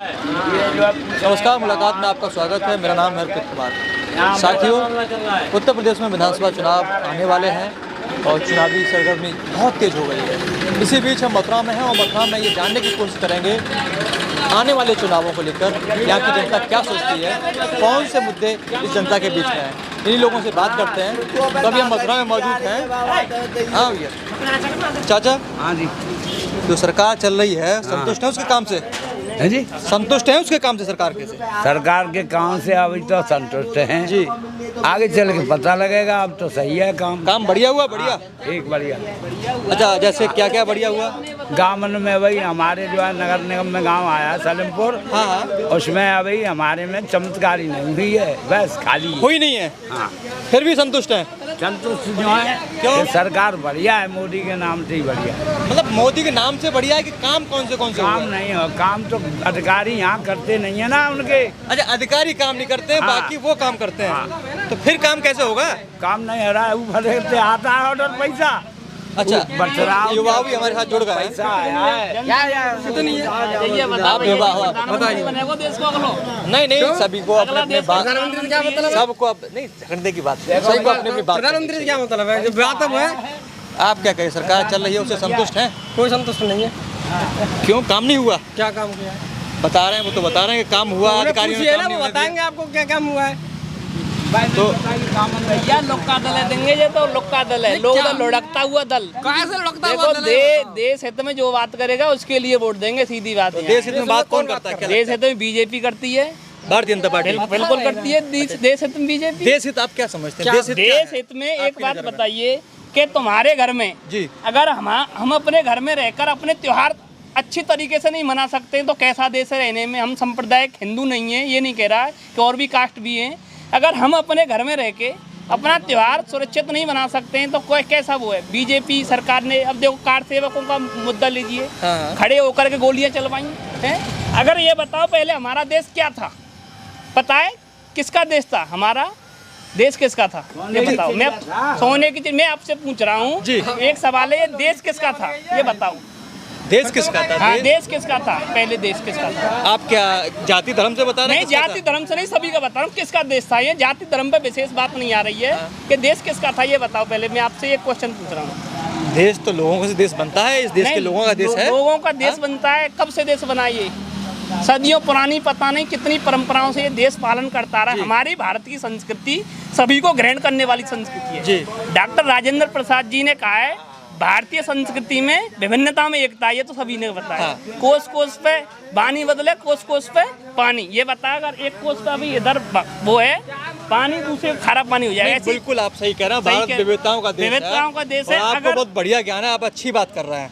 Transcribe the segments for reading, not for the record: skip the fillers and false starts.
नमस्कार, मुलाकात में आपका स्वागत है। मेरा नाम है हरप्रीत कुमार। साथियों, उत्तर प्रदेश में विधानसभा चुनाव आने वाले हैं और चुनावी सरगर्मी बहुत तेज़ हो गई है। इसी बीच हम मथुरा में हैं और मथुरा में ये जानने की कोशिश करेंगे आने वाले चुनावों को लेकर यहाँ की जनता क्या सोचती है, कौन से मुद्दे इस जनता के बीच में हैं। इन्हीं लोगों से बात करते हैं। तो अभी हम मथुरा में मौजूद हैं। हाँ भैया, चाचा। हाँ जी। जो सरकार चल रही है, संतुष्ट है उसके काम से? है जी, संतुष्ट है उसके काम से? सरकार के से? सरकार के काम से अभी तो संतुष्ट हैं जी। आगे चल के पता लगेगा। अब तो सही है काम बढ़िया हुआ? बढ़िया, एक बढ़िया। अच्छा, जैसे क्या क्या बढ़िया हुआ? गाँव में भाई हमारे जो है नगर निगम में गांव आया सलेमपुर। हाँ। उसमें अभी हमारे में चमत्कारी नहीं हुई है, बस खाली हुई नहीं है। हाँ, फिर भी संतुष्ट हैं? संतुष्ट जो है क्यों? कि सरकार बढ़िया है, मोदी के नाम से ही बढ़िया। मतलब मोदी के नाम से बढ़िया है कि काम कौन से काम नहीं हो, काम तो अधिकारी यहाँ करते नहीं है ना उनके। अच्छा, अधिकारी काम नहीं करते हैं। हाँ। बाकी वो काम करते हैं। हाँ। तो फिर काम कैसे होगा? काम नहीं हो रहा है, ऊपर से आता है ऑर्डर पैसा। अच्छा, बटराव युवा भी हमारे साथ जुड़ गए हैं। पैसा आया है। आप नहीं, सभी को अपने अपने बात, सबको नहीं झगड़ने की बात, सभी को अपनी अपनी बात। प्रधानमंत्री से क्या मतलब है? जब बात अब है, आप क्या कहें, सरकार चल रही है उससे संतुष्ट हैं? कोई संतुष्ट नहीं है। क्यों, काम नहीं हुआ? क्या काम किया है? बता रहे हैं, वो तो बता रहे हैं कि काम हुआ, अधिकारियों ने पूछिए काम ना, नहीं वो होने दिया। बताएंगे आपको क्या काम हुआ है। तो भैया लोका दल है, देंगे ये तो लोका दल है, लोग दल लुढ़कता हुआ दल। कैसे लुढ़कता हुआ देखो दल है? देश हित में जो बात करेगा उसके लिए वोट देंगे, सीधी बात है। देश हित में बात कौन करता है? क्या देश हित में बीजेपी करती है, भारतीय जनता पार्टी बिल्कुल करती है। देश हित में बीजेपी। देश हित आप क्या समझते हैं? देश हित क्या देश है? हित में एक आपकी बात नज़र में। बताइए कि तुम्हारे घर में जी। अगर हम अपने घर में रहकर अपने त्योहार अच्छी तरीके से नहीं मना सकते तो कैसा देश है रहने में? हम सांप्रदायिक हिंदू नहीं है, ये नहीं कह रहा है कि और भी कास्ट भी हैं। अगर हम अपने घर में रह के अपना त्यौहार सुरक्षित नहीं बना सकते हैं तो कोई कैसा वो है? बीजेपी सरकार ने, अब देखो कार सेवकों का मुद्दा लीजिए, हाँ। खड़े होकर के गोलियां चलवाई हैं। अगर ये बताओ पहले हमारा देश क्या था? पता है किसका देश था? हमारा देश किसका था ये बताओ। मैं सोने की चीज मैं आपसे पूछ रहा हूँ, एक सवाल है, ये देश किसका था ये बताओ। देश किसका था? हाँ, देश किसका था? पहले देश किसका था? आप क्या जाति धर्म से बता रहे हैं? नहीं, जाति धर्म से नहीं, सभी का बता रहा हूँ किसका देश था। ये जाति धर्म पे विशेष बात नहीं आ रही है कि देश किसका था ये बताओ। पहले मैं आपसे एक क्वेश्चन पूछ रहा हूँ। देश तो लोगों से देश बनता है, इस देश के लोगों का देश है। लोगों का देश बनता है। कब से देश बना? ये सदियों पुरानी, पता नहीं कितनी परंपराओं से ये देश पालन करता रहा। हमारी भारत की संस्कृति सभी को ग्रहण करने वाली संस्कृति है। जी। डॉक्टर राजेंद्र प्रसाद जी ने कहा है भारतीय संस्कृति में विभिन्नता में एकता, ये तो सभी ने बताया। हाँ। कोस कोस पे वाणी बदले, कोस कोस पे पानी। ये बताया अगर एक कोस पे अभी इधर वो है पानी, दूसरे खारा पानी हो जाएगा। बिल्कुल आप सही कह रहे हैं। भारत विविधताओं का देश है। विविधताओं का देश है। और आपको अगर बहुत बढ़िया ज्ञान है, आप अच्छी बात कर रहे हैं।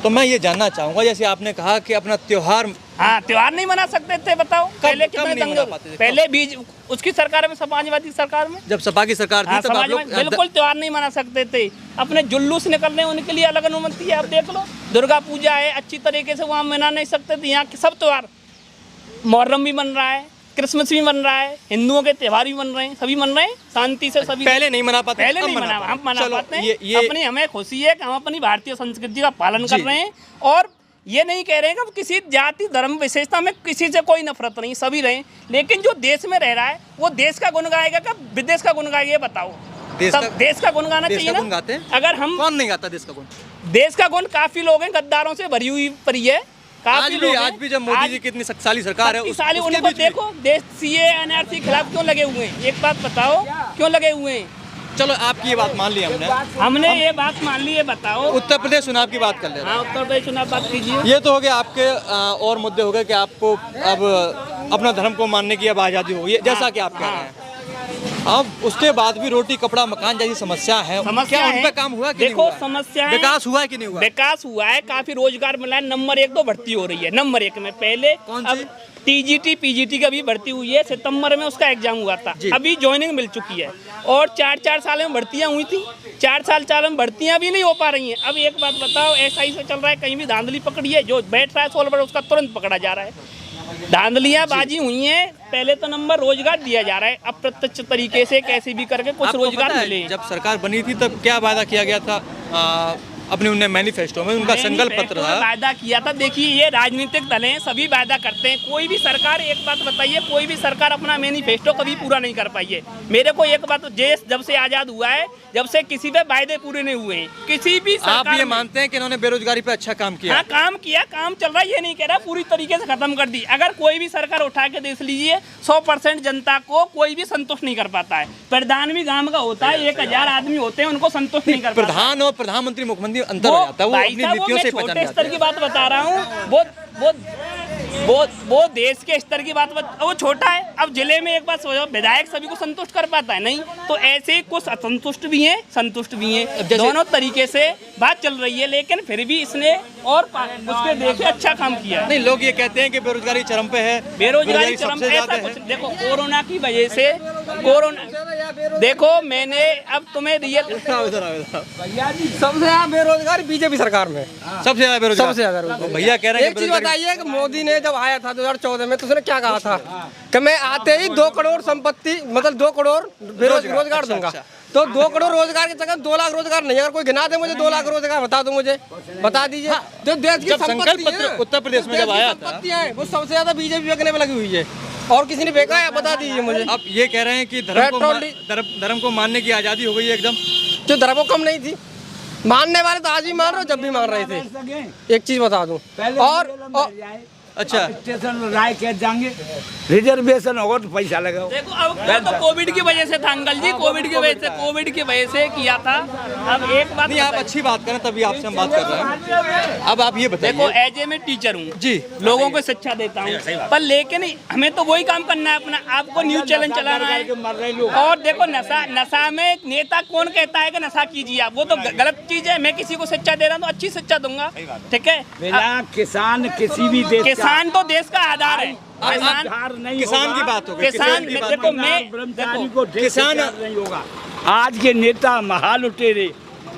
तो मैं ये जानना चाहूँगा, जैसे आपने कहा कि अपना त्योहार, हाँ, त्योहार नहीं मना सकते थे बताओ। पहले कितने नहीं दंगे मना पाते थे? पहले बीज उसकी सरकार में, समाजवादी सरकार में, जब सपा की सरकार थी हाँ, तब आप लोग बिल्कुल त्योहार नहीं मना सकते थे। अपने जुल्लूस निकल रहे हैं उनके लिए अलग अनुमति है। आप देख लो, दुर्गा पूजा है अच्छी तरीके से वहाँ मना नहीं सकते थे। यहाँ के सब त्योहार, मुहर्रम भी बन रहा है, क्रिसमस भी बन रहा है, हिंदुओं के त्योहार भी बन रहे हैं, सभी बन रहे हैं शांति से। सभी पहले नहीं मना पाते, पहले अब नहीं मना, हम मना चलो, पाते हैं। ये अपनी हमें खुशी है कि हम अपनी भारतीय संस्कृति का पालन कर रहे हैं और ये नहीं कह रहे हैं कि किसी जाति धर्म विशेषता में किसी से कोई नफरत नहीं, सभी रहें। लेकिन जो देश में रह रहा है वो देश का गुण गाएगा क्या विदेश का गुण गाएगा ये बताओ। देश का गुण गाना चाहिए ना। गाते हैं? अगर हम, कौन नहीं गाता देश का गुण? देश का गुण काफी लोग हैं, गद्दारों से भरी हुई परी है। आज भी जब मोदी जी की इतनी शक्तिशाली सरकार है, शक्तिशाली, उनको देखो देश सीए एनआरसी के खिलाफ क्यों लगे हुए हैं? एक बात बताओ, क्यों लगे हुए हैं? चलो आपकी ये बात मान ली हमने ये बात मान ली है, बताओ। उत्तर प्रदेश चुनाव की बात कर ले रहे हैं। हाँ, उत्तर प्रदेश चुनाव बात कीजिए। ये तो हो गया आपके और मुद्दे हो गए कि आपको अब अपना धर्म को मानने की अब आज़ादी होगी, जैसा कि आप कह रहे हैं। अब उसके बाद भी रोटी कपड़ा मकान जैसी समस्या है, क्या उन पे काम हुआ कि नहीं हुआ? समस्या है, विकास हुआ है कि नहीं हुआ? विकास हुआ है, काफी रोजगार मिला है। नंबर 1 तो भर्ती हो रही है, नंबर 1 में। पहले कौन अब सी? टीजीटी पीजीटी का भी भर्ती हुई है। सितंबर में उसका एग्जाम हुआ था, अभी ज्वाइनिंग मिल चुकी है। और 4-4 साल में भर्तियां हुई थी, 4 साल में भर्तियां भी नहीं हो पा रही हैं। अब एक बात बताओ, ऐसा ही से चल रहा है, कहीं भी धांधली पकड़ी है, जो बैठ रहा है 16 वर्ष उसका तुरंत पकड़ा जा रहा है। धांधलियां बाजी हुई हैं। पहले तो नंबर रोजगार दिया जा रहा है, अप्रत्यक्ष तरीके से कैसे भी करके कुछ रोजगार मिले। जब सरकार बनी थी तब क्या वादा किया गया था? अपने उन्हें मैनिफेस्टो में उनका संकल्प पत्र मैनिफेस्टो में था। वायदा किया था। देखिए ये राजनीतिक दल हैं, सभी वायदा करते हैं। कोई भी सरकार, एक बात बताइए, कोई भी सरकार अपना मैनिफेस्टो कभी पूरा नहीं कर पाई है। मेरे को एक बात, देश जब से आज़ाद हुआ है, जब से किसी पे वायदे पूरे नहीं हुए हैं किसी भी सरकार। आप ये मानते हैं कि इन्होंने बेरोजगारी पे अच्छा काम किया? हाँ, काम किया, काम चल रहा है, ये नहीं कह रहा पूरी तरीके से खत्म कर दी। अगर कोई भी सरकार उठा के देख लीजिए, 100% जनता को कोई भी संतुष्ट नहीं कर पाता है। प्रधान भी गांव का होता है, 1000 आदमी होते हैं, उनको संतुष्ट नहीं कर पाता। प्रधान और प्रधानमंत्री मुख्यमंत्री अंतर हो जाता है, वो अपनी नीतियों से पहचान छोटे स्तर की बात बता रहा हूँ। वो देश के स्तर की बात वो छोटा है। अब जिले में एक बात सोचो, विधायक सभी को संतुष्ट कर पाता है? नहीं। तो ऐसे कुछ असंतुष्ट भी हैं, संतुष्ट भी हैं, दोनों तरीके से बात चल रही है। लेकिन फिर भी इसने और उसके देखे अच्छा काम किया। नहीं, लोग ये कहते हैं कि बेरोजगारी चरम पे है, बेरोजगारी चरम पे ऐसा कुछ देखो, कोरोना की वजह से देखो मैंने अब तुम्हें सबसे ज्यादा बेरोजगार बीजेपी सरकार में, सबसे ज्यादा बेरोजगार, सबसे ज्यादा। तो भैया कह रहे हैं एक चीज बताइए कि मोदी ने जब आया था 2014 में तो उसने क्या कहा था कि मैं आते ही 2 करोड़ संपत्ति, मतलब 2 करोड़ रोजगार दूंगा। तो 2 करोड़ रोजगार की जगह 2 लाख रोजगार नहीं। अगर कोई गिना दे मुझे 2 लाख रोजगार, बता दो मुझे, बता दीजिए। जो देश की संपत्ति है, उत्तर प्रदेश में जब आया था, वो सबसे ज्यादा बीजेपी बेचने में लगी हुई है। और किसी ने बेचा है? बता दीजिए मुझे। अब ये कह रहे हैं कि धर्म को मानने की आजादी हो गई है एकदम। जो धर्म को कम नहीं थी, मानने वाले तो आज भी मान रहे हो, जब भी मान रहे थे। एक चीज बता दूं, और अच्छा स्टेशन राय कह जाएंगे, रिजर्वेशन होगा तो पैसा लगाओ। देखो अब तो कोविड की वजह से था अंकल जी, कोविड की वजह से किया था। अब एक बात नहीं, आप अच्छी बात करें तभी आपसे हम बात कर रहे हैं। अब आप ये बताइए। देखो एज ए मैं टीचर हूँ जी, लोगों को शिक्षा देता हूँ, पर लेकिन हमें तो वही काम करना है अपना। आपको न्यूज चैनल चलाना है। और देखो नशा में नेता कौन कहता है कि नशा कीजिए आप? वो तो गलत चीज है। मैं किसी को शिक्षा दे रहा हूँ तो अच्छी शिक्षा दूंगा, ठीक है। किसान किसी भी देश, किसान तो देश का आधार है। किसान की बात हो गई। किसान देखो, किसान नहीं होगा। आज के नेता महाल उठेरे,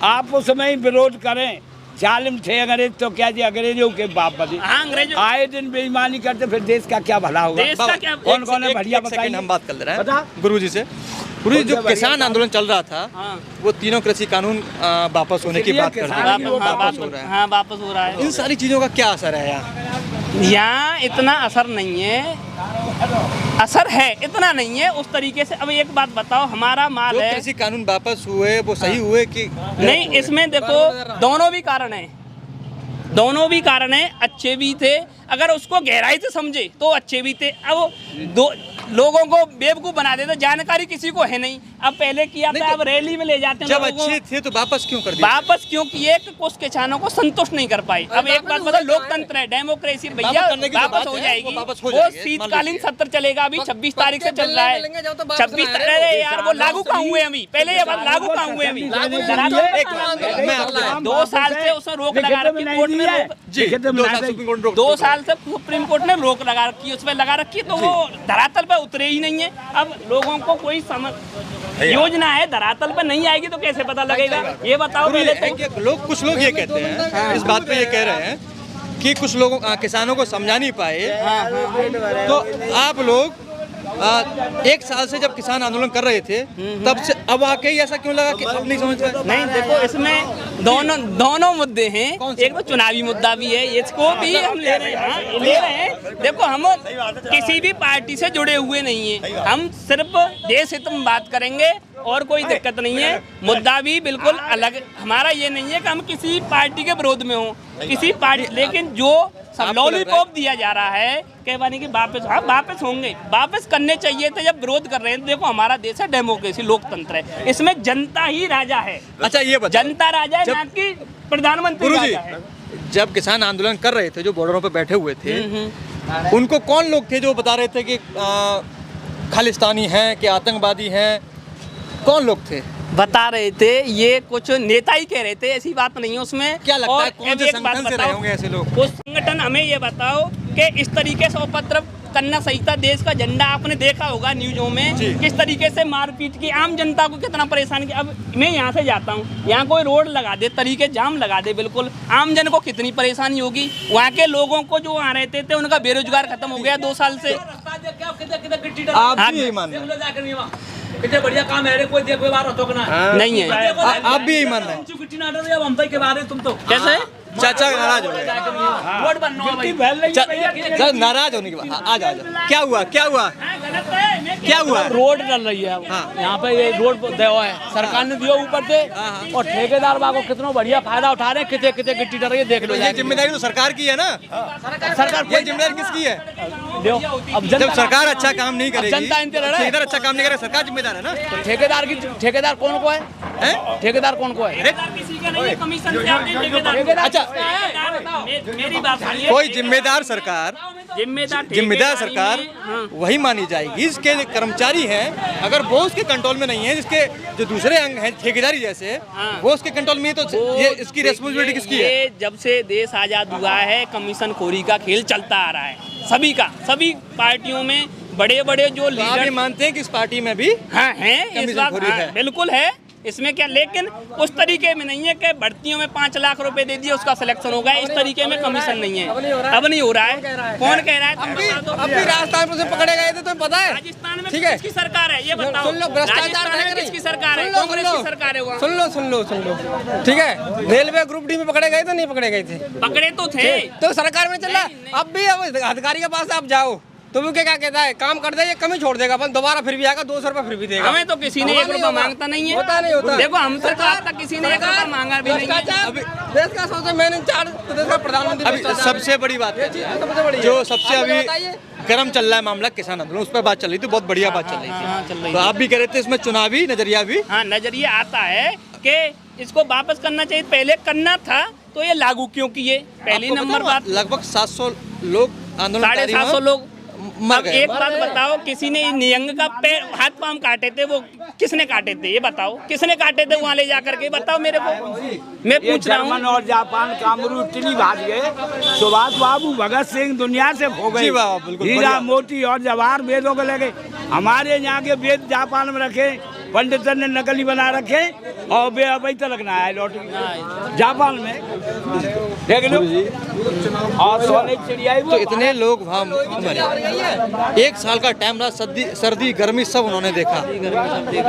आप उसमें ही विरोध करें। जालिम थे अंग्रेज, तो क्या जी अंग्रेजों के बाप बने। अंग्रेजों आए दिन बेईमानी करते, फिर देश का क्या भला होगा? देश का क्या? कौन कौन है बढ़िया बताइए। हम बात कर रहे हैं गुरु जी से। गुरु जी, जो किसान आंदोलन चल रहा था, वो तीनों कृषि कानून वापस होने की बात कर रहे हैं, वापस हो रहा है। हाँ, वापस हो रहा है। इन सारी चीजों का क्या असर है यहाँ? इतना असर नहीं है, असर है, इतना नहीं है उस तरीके से। अब एक बात बताओ, हमारा माल है, कृषि कानून वापस हुए वो सही हुए कि नहीं? इसमें देखो दोनों भी कारण हैं, दोनों भी कारण हैं। अच्छे भी थे, अगर उसको गहराई से समझे तो अच्छे भी थे। अब दो लोगों को बेवकूफ बना देते, जानकारी किसी को है नहीं। अब पहले किया था, अब रैली में ले जाते हैं। जब अच्छे थे तो वापस क्यों कर दिया? वापस क्यों किए? कुछ किसानों को संतुष्ट नहीं कर पाए। अब एक बात बताओ, लोकतंत्र है, डेमोक्रेसी, भैया वापस हो जाएगी। वो शीतकालीन सत्र चलेगा, अभी 26 तारीख से चल रहा है। 26 तारीख यार, वो लागू कहाँ हुए अभी? पहले ये बात लागू कहाँ हुए अभी? 2 साल से उसमें रोक लगा रखी, कोर्ट में रोक। 2 साल से सुप्रीम कोर्ट ने रोक लगा रखी, उसमें लगा रखी, तो वो धरातल पे उतरे ही नहीं है। अब लोगों को कोई समझ, योजना है धरातल पे नहीं आएगी तो कैसे पता लगेगा? ये बताओ पहले तो। कुछ लोग ये कहते हैं, इस बात पे ये कह रहे हैं कि कुछ लोगों किसानों को समझा नहीं पाए। तो आप लोग 1 साल से जब किसान आंदोलन कर रहे थे, तब से अब वाकई ऐसा क्यों लगा कि अब नहीं समझ पाए? नहीं, देखो इसमें दोनों मुद्दे हैं। एक तो चुनावी मुद्दा भी है, इसको भी हम ले रहे हैं। देखो हम किसी भी पार्टी से जुड़े हुए नहीं हैं, हम सिर्फ देश हित में बात करेंगे और कोई दिक्कत नहीं है। मुद्दा भी बिल्कुल अलग, हमारा ये नहीं है कि हम किसी पार्टी के विरोध में हो, किसी पार्टी, लेकिन जो लॉलीपॉप दिया जा रहा है कहवानी की वापस, हाँ वापस होंगे, वापस करने चाहिए थे जब विरोध कर रहे हैं। देखो हमारा देश है डेमोक्रेसी, लोकतंत्र है, इसमें जनता ही राजा है। अच्छा ये बताओ, जनता राजा है, ना कि प्रधानमंत्री राजा है। जब किसान आंदोलन कर रहे थे, जो बॉर्डरों पे बैठे हुए थे, उनको कौन लोग थे जो बता रहे थे कि खालिस्तानी हैं कि आतंकवादी हैं? कौन लोग थे बता रहे थे? ये कुछ नेता ही कह रहे थे, ऐसी बात नहीं है उसमें। क्या लगता है कौन से संगठन से रहे होंगे ऐसे लोग? उस संगठन, हमें ये बताओ कि इस तरीके से उपद्रव करना सही था? देश का झंडा आपने देखा होगा न्यूज़ों में, किस तरीके से मारपीट की, आम जनता को कितना परेशान किया। अब मैं यहाँ से जाता हूँ, यहाँ कोई रोड लगा दे, तरीके जाम लगा दे, बिल्कुल आम जन को कितनी परेशानी होगी। वहाँ के लोगों को जो वहाँ रहते थे, उनका बेरोजगार खत्म हो गया 2 साल से। आप भी यही मान रहे हैं? कितने बढ़िया काम है रे, कोई देखो बार तो ना नहीं है। आप भी यही मान रहे हैं? चुकी ना डर हम तक के बाद तुम तो कैसे चाचा नाराज हो गए, रोड बनना भाई सर नाराज होने के बाद आ जाओ क्या हुआ क्या हुआ क्या हुआ? रोड डल रही है यहाँ पे, ये रोड देवा है सरकार ने दिया ऊपर से, और ठेकेदार बाबू कितना बढ़िया फायदा उठा रहे हैं, कितने कितने गिट्टी डर रही है, देख लो। ये जिम्मेदारी तो सरकार की है ना, सरकार ये जिम्मेदारी किसकी है? अब जब सरकार अच्छा काम नहीं करेगी, जनता इनसे लड़ रहा है। ठेकेदार अच्छा काम नहीं करे, सरकार जिम्मेदार है ना। ठेकेदार कौन को है? ठेकेदार कौन को है? किसी का नहीं है, कमीशन से आते हैं ठेकेदार। अच्छा मेरी बात सुनिए, कोई जिम्मेदार सरकार, जिम्मेदार सरकार वही मानी जाएगी जिसके कर्मचारी हैं, अगर वो उसके कंट्रोल में नहीं है, जिसके जो दूसरे अंग हैं ठेकेदारी जैसे वो उसके कंट्रोल में है, तो ये इसकी रिस्पांसिबिलिटी किसकी है? ये जब से देश आजाद हुआ है कमीशन खोरी का खेल चलता आ रहा है सभी का, सभी पार्टियों में बड़े बड़े जो आप लीडर ये मानते हैं कि इस पार्टी में भी हाँ हैं, इस कमीशन बात खोरी है? बिल्कुल है, इसमें क्या, लेकिन उस तरीके में नहीं है कि भर्तियों में 5 लाख रुपए दे दिए उसका सिलेक्शन होगा, इस तरीके में कमीशन नहीं है। अब नहीं हो रहा है। कौन कह रहा है? अब भी राजस्थान में पकड़े गए थे, तुम्हें पता है? राजस्थान में ठीक है। किसकी सरकार है ये बताओ? सुन लो, भ्रष्टाचार राजस्थान में है कि किसकी नहीं? सरकार है? सुन लो, कांग्रेस सुन की लो। सरकार है वहाँ। सुन लो ठीक है। रेलवे ग्रुप डी में पकड़े गए थे नहीं पकड़े गए थे? पकड़े तो थे, तो सरकार में चल रहा नहीं, अब भी, अब अधिकारी के पास आप जाओ तो वो क्या कहता है, काम कर दे, ये कमी छोड़ देगा, बस दोबारा फिर भी आएगा, 200 रुपए फिर भी देगा। हमें तो किसी ने 1 रुपया मांगता नहीं है। होता नहीं होता। देखो हमसे तो आज तक किसी ने 1 रुपया मांगा भी नहीं है। अभी देश का सबसे मेन इंचार्ज देश का प्रधानमंत्री अभी सबसे बड़ी बात है सबसे बड़ी जो है। सबसे आप अभी बताइए। गर्म चल रहा है मामला किसान आंदोलन, उस पर बात चल रही थी, बहुत बढ़िया बात चल रही हाँ, चल थी। रही तो थी। आप भी कह रहे थे इसमें चुनावी नजरिया भी, हाँ, नजरिया आता है कि इसको वापस करना चाहिए, पहले करना था तो ये लागू क्यों किए? पहली आपको नंबर पता है, बात, लगभग 700 लोग आंदोलनकारी 750 लोग मर अब गए। एक बात बताओ, किसी ने नियंग का पैर हाथ पांव काटे थे, वो किसने काटे थे ये बताओ? किसने काटे थे वहाँ ले जाकर के बताओ मेरे को, मैं ये पूछ रहा जर्मन हूँ। और जापान कामरू इटली भाग गए, सुभाष बाबू भगत सिंह दुनिया से खो गए, जी वाह, बिल्कुल हीरा बढ़िया। मोती और जवाहर वेदों के लगे, हमारे यहाँ के वेद जापान में रखे, पंडितन ने नकली बना रखे और वे अभी तक ना आए लौट के जापान में, देख लो। और सोने की चिड़िया तो इतने लोग वहाँ मरे, 1 साल का टाइम रहा, सर्दी गर्मी सब उन्होंने देखा,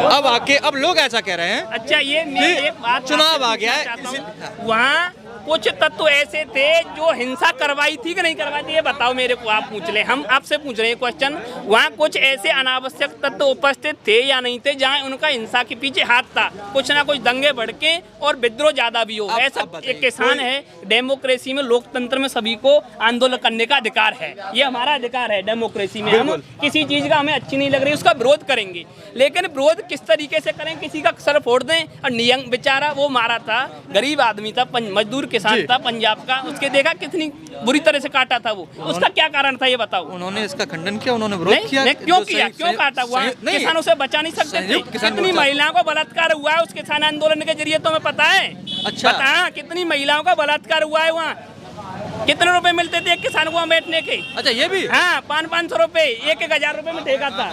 अब आके अब लोग ऐसा कह रहे हैं अच्छा ये मैं कि एक बात चुनाव आ गया है, चाहता हूँ। वहाँ कुछ तत्व ऐसे थे जो हिंसा करवाई थी कि नहीं करवाई थी ये बताओ मेरे को, आप पूछ ले, हम आपसे पूछ रहे हैं क्वेश्चन। वहाँ कुछ ऐसे अनावश्यक तत्व उपस्थित थे या नहीं थे जहाँ उनका हिंसा के पीछे हाथ था, कुछ ना कुछ दंगे भड़के और विद्रोह ज्यादा भी हो? ऐसा एक किसान है, डेमोक्रेसी में लोकतंत्र में सभी को आंदोलन करने का अधिकार है, ये हमारा अधिकार है डेमोक्रेसी में। हम किसी चीज का हमें अच्छी नहीं लग रही उसका विरोध करेंगे, लेकिन विरोध किस तरीके से करें? किसी का सर फोड़ दें? और नियंग बेचारा वो मारा था, गरीब आदमी था, मजदूर किसान था पंजाब का, उसके देखा कितनी बुरी तरह से काटा था वो, उसका क्या कारण था ये बताओ? उन्होंने इसका खंडन किया, उन्होंने विरोध किया। नहीं, क्यों जो किया? क्यों काटा हुआ? नहीं, किसानों से बचा नहीं सकते थे? संयुक्त किसान कितनी मोर्चा। महिलाओं का बलात्कार हुआ है उस किसान आंदोलन के जरिए, तुम्हें पता है? अच्छा। बता, कितनी महिलाओं का बलात्कार हुआ है वहाँ? कितने रुपए मिलते थे एक किसान को वहाँ बैठने के? अच्छा ये भी, हाँ, 500 रुपए, 1,000 रुपए में ठेका था।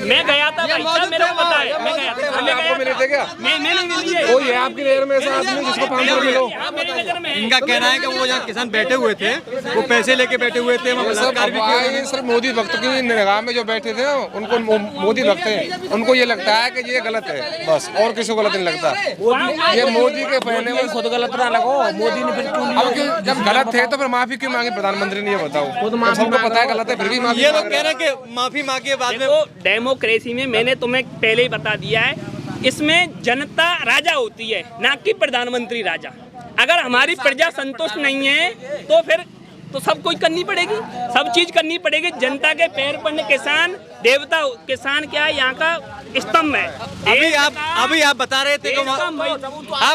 मैं गया था भाई साहब, मेरे को पता है, मैं गया था। मैं नहीं मिली है। कोई है आपकी नजर में ऐसा आदमी जिसको 500 मिलो? हाँ, मेरी नजर में है। इनका कहना है कि वो जहाँ किसान बैठे हुए थे वो पैसे लेके बैठे हुए थे, वहाँ बलात्कार भी किया। ये सिर्फ मोदी भक्त की निगाह में जो बैठे थे उनको मोदी भक्त हैं, उनको ये लगता है कि ये गलत है, बस, और किसी को गलत नहीं लगता। ये मोदी के पहने में खुद गलत ना लगो, मोदी ने फिर क्यों अब क्यों, जब गलत थे तो फिर माफी क्यों मांगी प्रधानमंत्री ने, ये बताओ? तो सबको पता है गलत है फिर भी माफी ये लोग मांग कह रहे रहे हैं कि माफी मांगे बाद में। देखो, डेमोक्रेसी में मैंने तुम्हें पहले ही बता दिया है, इसमें जनता राजा होती है ना कि प्रधानमंत्री राजा। अगर हमारी प्रजा संतुष्ट नहीं है तो फिर तो सब कुछ करनी पड़ेगी, सब चीज करनी पड़ेगी। जनता के पैर पड़ने किसान देवता, किसान क्या है यहाँ का स्तंभ है। अभी आप बता रहे थे कि आप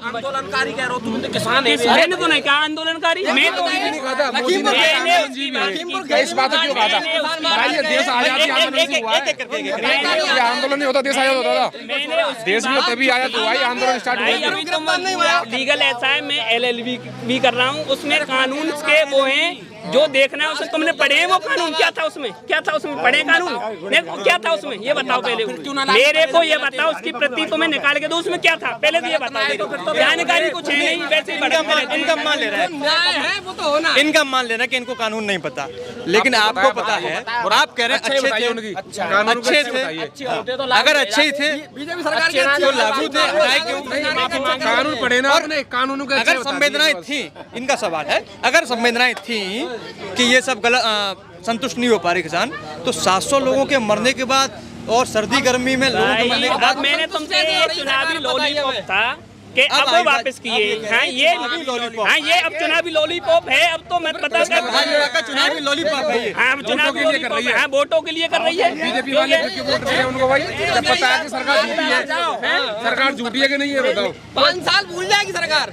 आंदोलनकारी कह रहे हो तुम, तो किसान है। मैंने तो नहीं कहा आंदोलनकारी, मैं तो नहीं कहा था, मोदी ने इस बात को क्यों कहा था? भाई ये देश आजादी आंदोलन से हुआ है, ये आंदोलन नहीं होता देश आजाद होता था, देश में तभी आजाद हुआ, ये आंदोलन स्टार्ट हुआ। लीगल ऐसा है, मैं LLB भी कर रहा हूँ, उसमें कानून के वो हैं जो देखना है उसमें तुमने पढ़े हैं वो कानून, क्या था उसमें, क्या था उसमें, पढ़े कानून क्या था उसमें, ये बताओ पहले मेरे को, ये बताओ उसकी प्रति तुम्हें निकाल के दो, उसमें क्या था पहले तो ये बताओ। जानकारी कुछ है नहीं, वैसे इनकम मान ले रहे हैं, वो तो होना इनका मान लेना कि इनको कानून नहीं पता, लेकिन आपको पता है और आप कह रहे हैं अच्छे थे, अच्छे थे, अगर अच्छे ही थे बीजेपी सरकार के तो लागू थे, हटाए क्यों? कानून पढ़े ना आपने, कानूनों के अगर संवेदनाएं थी, इनका सवाल है, अगर संवेदनाएं थी कि ये सब गलत संतुष्ट नहीं हो पा रहे किसान, तो 700 लोगों के मरने के बाद और सर्दी गर्मी में लोगों के मरने के बाद मैंने तुमसे चुनावी लॉलीपॉप था कि अब वो वापस किए, हाँ ये अब चुनावी लॉलीपॉप है, अब तो मैं पता भाजपा का चुनावी लॉलीपॉप है ये। हाँ चुनावी लॉलीपॉप है, हाँ वोटों के लिए कर रही है। बीजेपी वाले क्यों वोट दिए उनको भाई, जब पता है कि सरकार झूठी है, सरकार झूठी है कि नहीं है बताओ। 5 साल भूल जाएगी सरकार।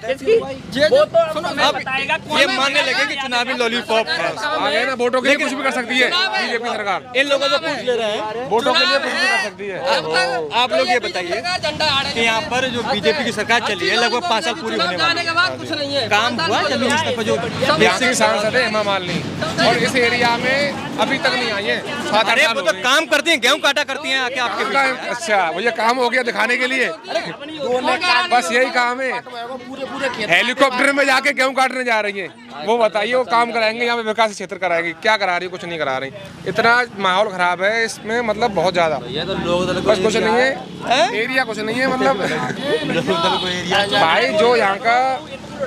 वो तो अब बताएगा ये मानने लगे कि चुनावी लॉलीपॉप है, आगे ना वोटों के लिए कुछ भी कर सकती है बीजेपी सरकार, इन लोगों से पूछ ले रहे हैं वोटों के लिए कुछ भी कर सकती है। आप लोग ये बताइए कि यहाँ पर जो बीजेपी की सरकार चली है लगभग 5 साल पूरी होने वाली के बाद कुछ नहीं है, है, काम हुआ जमीन स्तर पर जो यहाँ की सांसद है हेमा मालिनी, और इस एरिया में अभी तक नहीं आई है, 7-8 अरे साल वो हो तो गए। काम करती हैं, गेहूं काटा करती हैं आके आपके का- बीच में। अच्छा वो ये काम हो गया दिखाने के लिए, बस यही काम है। हेलीकॉप्टर में जाके गेहूं काटने जा रही है, वो बताइए वो काम कराएंगे यहाँ पे विकास क्षेत्र कराएंगे, क्या करा रही है, कुछ नहीं करा रही। इतना माहौल खराब है इसमें, मतलब बहुत ज्यादा, बस कुछ नहीं है, एरिया कुछ नहीं है, मतलब भाई जो यहाँ का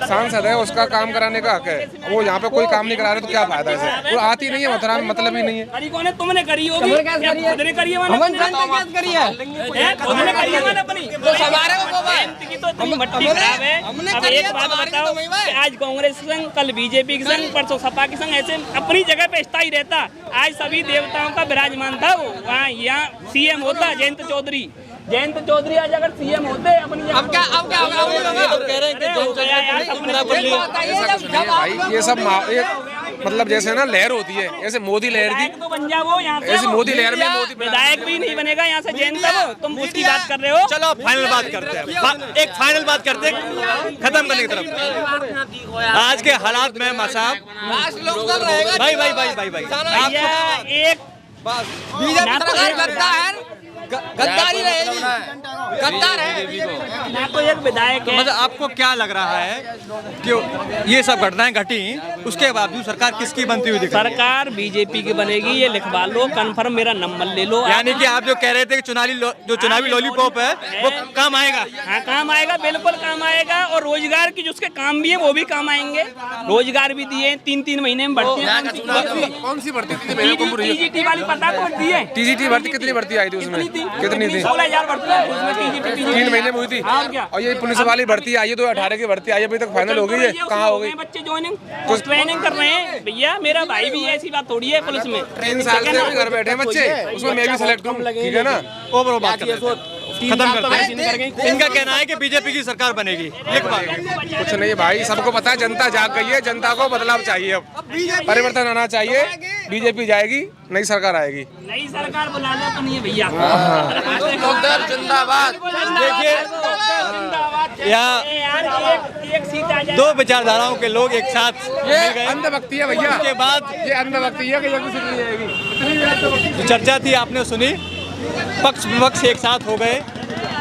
सांसद है उसका काम कराने का हक है, वो यहाँ पे कोई काम नहीं करा रहे तो क्या फायदा है, वो आती नहीं है मथुरा में, मतलब ही नहीं है। करी कौन है, तुमने करी होगी, खुद ने करी है, हमन जान के कैद करी है, खुद ने करी है अपनी, तो हमारे को बाबा की तो इतनी मट्टी खराब है। अब एक बात बताओ कि आज कांग्रेस के संग, कल बीजेपी के संग, परसों सपा के संग, ऐसे अपनी जगह पे स्थायी रहता। आज सभी देवताओं का विराजमान था वो, वहाँ यहाँ सीएम होता जयंत चौधरी आज अगर सीएम होते अपनी जगह। अब क्या होगा, कह रहे हैं कि हो गया यार, अपने ऐसा कुछ नहीं है भाई, ये सब मतलब जैसे ना लहर होती है, ऐसे मोदी लहर की, विधायक तो बन जाओ यहाँ से, ऐसे मोदी लहर में मोदी विधायक भी नहीं बनेगा यहाँ से जयंत, तब तुम उसकी बात कर रहे हो। चलो फाइनल बात करते हैं, एक फाइनल बात करते हैं खत्म करने की तरफ। आज के हालात में मासाब भाई भैया एक बीजेपी सरकार गद्दारी रहेगी, गद्दार है। ना तो एक विधायक है, मतलब आपको क्या लग रहा है कि ये सब घटनाएं घटी, उसके बावजूद सरकार किसकी बनती हुई दिख रही है? सरकार बीजेपी की बनेगी, ये लिखवा लो, कंफर्म मेरा नंबर ले लो। यानी कि आप जो कह रहे थे कि चुनावी लॉलीपॉप है वो काम आएगा। हाँ काम आएगा, बिल्कुल काम आएगा, और रोजगार की जिसके काम भी है वो भी काम आएंगे। रोजगार भी दिए 3-3 महीने में भर्ती, कौन सी भर्ती थी, टीजीटी वाली पता तो दिए, टीजीटी भर्ती कितनी भर्ती आई थी उसमें, कितनी थी? 16,000 भर्ती है उसमें, टीजीटी 3 महीने में हुई थी। और क्या? और ये पुलिस वाली भर्ती आई है, 2018 की भर्ती आई है, अभी तक फाइनल हो गई है, कहाँ हो गई? बच्चे ज्वाइनिंग ट्रेनिंग कर रहे हैं भैया, मेरा भाई भी ऐसी बात थोड़ी है पुलिस में। 3 साल से अभी घर बैठे हैं बच्चे, उसमें मैं भी सेलेक्ट हूँ, ठीक है ना। ओवरऑल बात करते हैं, खत्म करते हैं। इनका कहना है कि बीजेपी की सरकार बनेगी, लिख पा कुछ नहीं भाई, सबको पता है जनता जाग गई है, जनता को बदलाव चाहिए, अब परिवर्तन आना चाहिए, बीजेपी जाएगी, नई सरकार आएगी। नई सरकार बुलाना तो नहीं है भैया, जिंदाबाद। देखिए यहाँ एक सीट आ जाए, 2 विचारधाराओं के लोग एक साथ मिल गए, अंधभक्ति है भैया, उसके बाद ये अंधभक्ति है कि जल्दी सीट नहीं आएगी। जो चर्चा थी आपने सुनी, पक्ष विपक्ष एक साथ हो गए।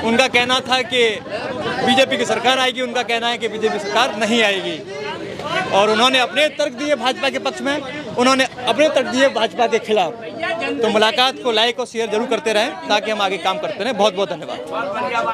उनका कहना था कि बीजेपी की सरकार आएगी, उनका कहना है कि बीजेपी सरकार नहीं आएगी, और उन्होंने अपने तर्क दिए भाजपा के पक्ष में, उन्होंने अपने तर्क दिए भाजपा के खिलाफ। तो मुलाकात को लाइक और शेयर जरूर करते रहें ताकि हम आगे काम करते रहें। बहुत बहुत धन्यवाद।